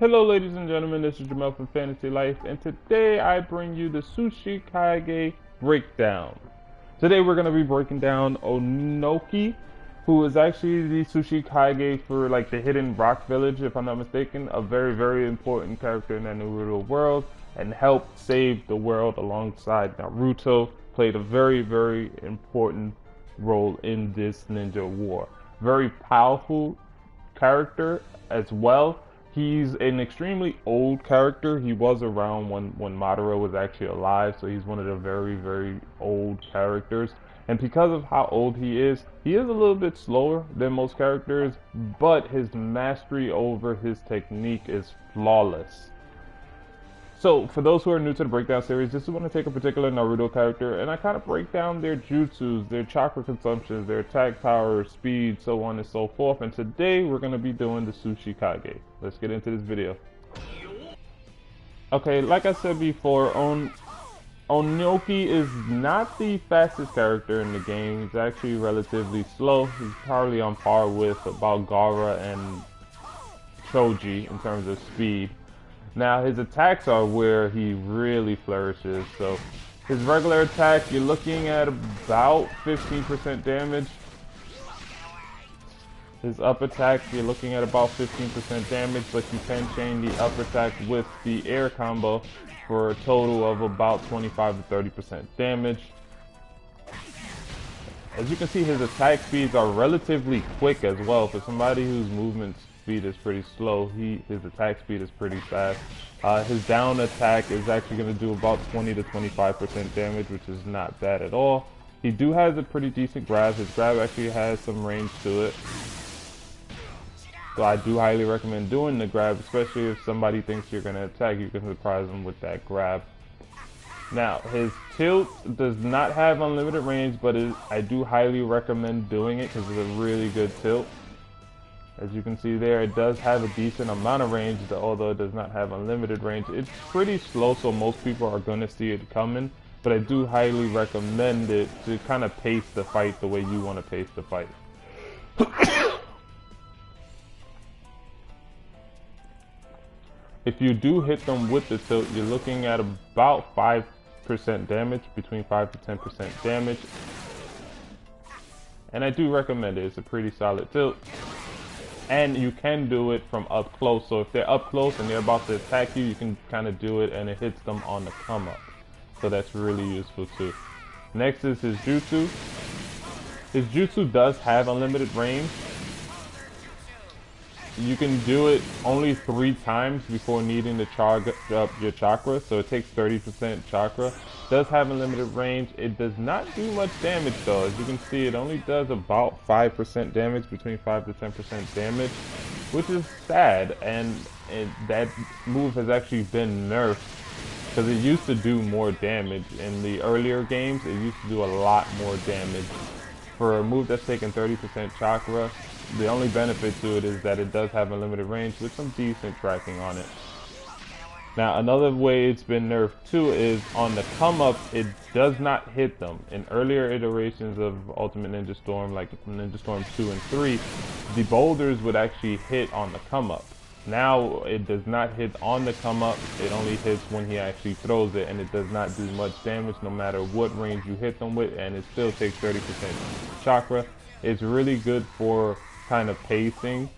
Hello ladies and gentlemen, this is Jamel from Fantasy Life, and today I bring you the Tsuchikage breakdown. Today we're going to be breaking down Onoki, who is actually the Tsuchikage for like the Hidden Rock Village, if I'm not mistaken. A very important character in that Naruto world, and helped save the world alongside Naruto. Played a very important role in this ninja war. Very powerful character as well. He's an extremely old character. He was around when Madara was actually alive, so he's one of the very old characters. And because of how old he is a little bit slower than most characters, but his mastery over his technique is flawless. So, for those who are new to the breakdown series, this is when I take a particular Naruto character and I kind of break down their jutsus, their chakra consumptions, their attack power, speed, so on and so forth. And today we're going to be doing the Tsuchikage. Let's get into this video. Okay, like I said before, Onoki is not the fastest character in the game. He's actually relatively slow. He's probably on par with about Gaara and Choji in terms of speed. Now his attacks are where he really flourishes. So his regular attack, you're looking at about 15% damage. His up attack, you're looking at about 15% damage, but you can chain the up attack with the air combo for a total of about 25 to 30% damage. As you can see, his attack speeds are relatively quick as well. For somebody whose movement speed is pretty slow, his attack speed is pretty fast. His down attack is actually going to do about 20 to 25% damage, which is not bad at all. He has a pretty decent grab. His grab actually has some range to it. So I do highly recommend doing the grab, especially if somebody thinks you're going to attack. You can surprise them with that grab. Now, his tilt does not have unlimited range, but I do highly recommend doing it because it's a really good tilt. As you can see there, it does have a decent amount of range, although it does not have unlimited range. It's pretty slow, so most people are going to see it coming, but I do highly recommend it to kind of pace the fight the way you want to pace the fight. If you do hit them with the tilt, you're looking at about 5% damage, between 5 to 10% damage. And I do recommend it. It's a pretty solid tilt. And you can do it from up close. So if they're up close and they're about to attack you, you can kind of do it and it hits them on the come up. So that's really useful too. Next is his jutsu. His jutsu does have unlimited range. You can do it only 3 times before needing to charge up your chakra, so it takes 30% chakra. It does have unlimited range. It does not do much damage though. As you can see, it only does about 5% damage, between 5 to 10% damage, which is sad. And that move has actually been nerfed because it used to do more damage. In the earlier games, it used to do a lot more damage. For a move that's taking 30% chakra, the only benefit to it is that it does have unlimited range with some decent tracking on it. Now, another way it's been nerfed too is on the come up, it does not hit them. In earlier iterations of Ultimate Ninja Storm, like Ninja Storm 2 and 3, the boulders would actually hit on the come up. Now it does not hit on the come up, it only hits when he actually throws it, and it does not do much damage no matter what range you hit them with, and it still takes 30% chakra. It's really good for kind of pacing,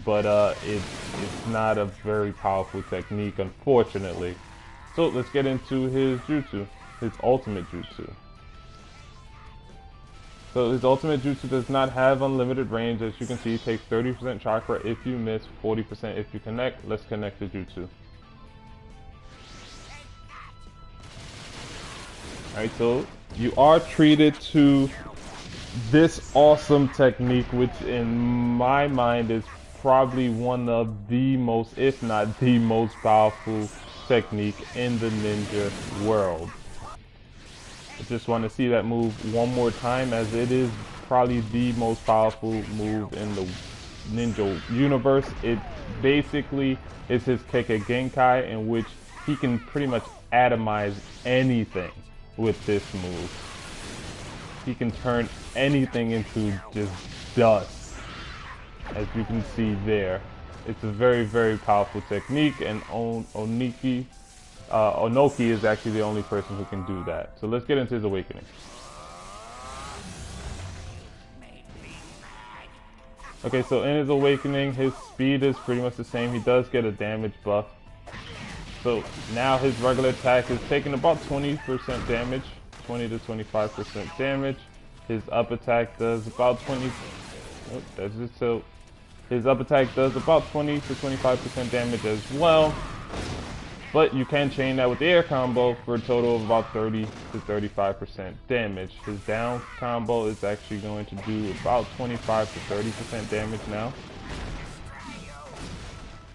but it's not a very powerful technique, unfortunately. So let's get into his jutsu, his ultimate jutsu. So his ultimate jutsu does not have unlimited range. As you can see, it takes 30% chakra if you miss, 40% if you connect. Let's connect the jutsu. Alright, so you are treated to this awesome technique, which in my mind is probably one of the most, if not the most powerful technique in the ninja world. I just want to see that move one more time, as it is probably the most powerful move in the ninja universe. It basically is his Genkai, in which he can pretty much atomize anything with this move. He can turn anything into just dust, as you can see there. It's a very, very powerful technique, and Onoki is actually the only person who can do that. So let's get into his awakening. Okay, so in his awakening, his speed is pretty much the same. He does get a damage buff. So now his regular attack is taking about 20% damage, 20 to 25% damage. His up attack does about 20. Oh, that's just so. His up attack does about 20 to 25% damage as well. But you can chain that with the air combo for a total of about 30 to 35% damage. His down combo is actually going to do about 25 to 30% damage now.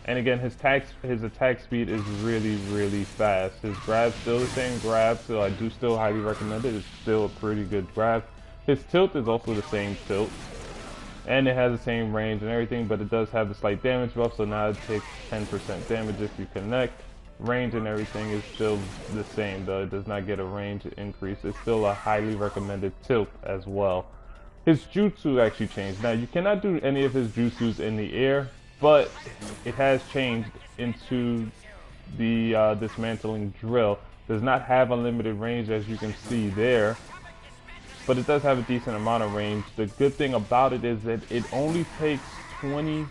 And again, his attack speed is really, really fast. His grab's still the same grab, so I do still highly recommend it. It's still a pretty good grab. His tilt is also the same tilt. And it has the same range and everything, but it does have the slight damage buff, so now it takes 10% damage if you connect. Range and everything is still the same, though it does not get a range increase. It's still a highly recommended tilt as well. His jutsu actually changed. Now you cannot do any of his jutsus in the air, but it has changed into the dismantling drill. Does not have unlimited range, as you can see there, but it does have a decent amount of range. The good thing about it is that it only takes 25%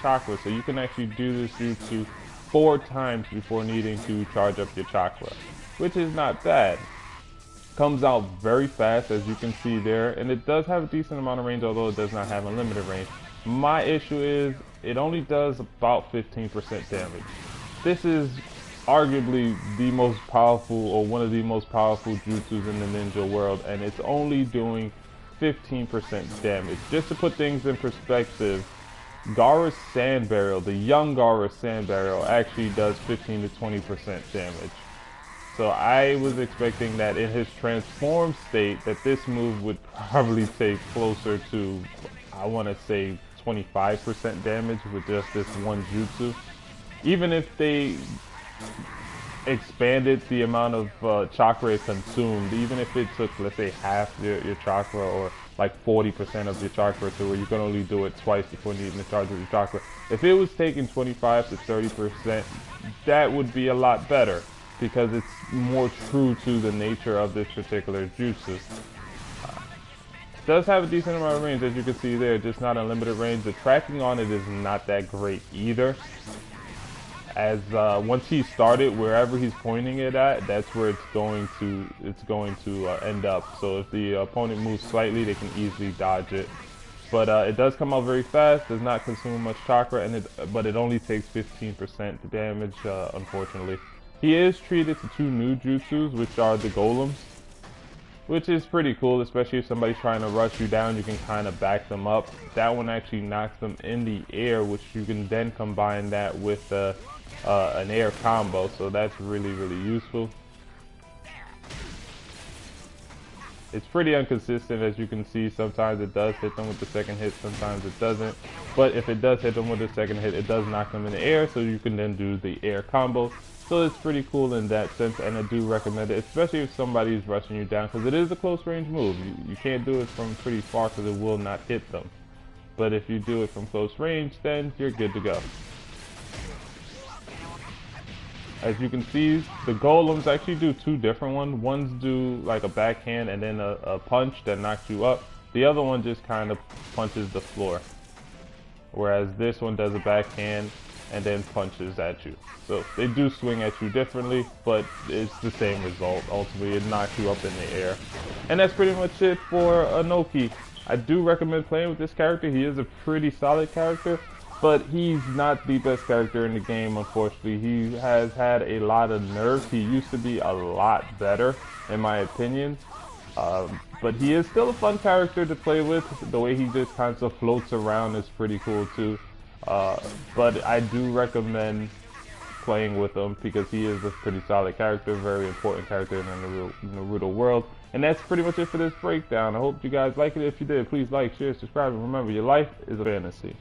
chakra, so you can actually do this jutsu 4 times before needing to charge up your chakra, which is not bad. Comes out very fast, as you can see there, and it does have a decent amount of range, although it does not have unlimited range. My issue is it only does about 15% damage. This is arguably the most powerful, or one of the most powerful jutsus in the ninja world, and it's only doing 15% damage. Just to put things in perspective, Gaara's Sand Barrel, the young Gaara's Sand Barrel, actually does 15 to 20% damage. So I was expecting that in his transformed state, that this move would probably take closer to, I want to say, 25% damage with just this one jutsu. Even if they expanded the amount of chakra it consumed, even if it took, let's say, half your chakra, or like 40% of your chakra, to where you can only do it twice before needing to charge your chakra. If it was taking 25 to 30%, that would be a lot better, because it's more true to the nature of this particular jutsu. It does have a decent amount of range, as you can see there, just not unlimited range. The tracking on it is not that great either, as once he started, wherever he's pointing it at, that's where it's going to end up. So if the opponent moves slightly, they can easily dodge it. But it does come out very fast, does not consume much chakra, and but it only takes 15% damage, unfortunately. He is treated to 2 new jutsus, which are the golems, which is pretty cool, especially if somebody's trying to rush you down. You can kind of back them up. That one actually knocks them in the air, which you can then combine that with an air combo, so that's really, really useful. It's pretty inconsistent, as you can see. Sometimes it does hit them with the second hit, sometimes it doesn't. But if it does hit them with the second hit, it does knock them in the air, so you can then do the air combo. So it's pretty cool in that sense, and I do recommend it, especially if somebody is rushing you down, because it is a close range move. You can't do it from pretty far, because it will not hit them. But if you do it from close range, then you're good to go. As you can see, the golems actually do 2 different ones. One's do like a backhand and then a punch that knocks you up. The other one just kind of punches the floor. Whereas this one does a backhand and then punches at you. So they do swing at you differently, but it's the same result. Ultimately, it knocks you up in the air. And that's pretty much it for Onoki. I do recommend playing with this character. He is a pretty solid character, but he's not the best character in the game, unfortunately. He has had a lot of nerfs. He used to be a lot better, in my opinion. But he is still a fun character to play with. The way he just kind of floats around is pretty cool too. But I do recommend playing with him, because he is a pretty solid character, very important character in the Naruto world. And that's pretty much it for this breakdown. I hope you guys like it. If you did, please like, share, subscribe, and remember, your life is a fantasy.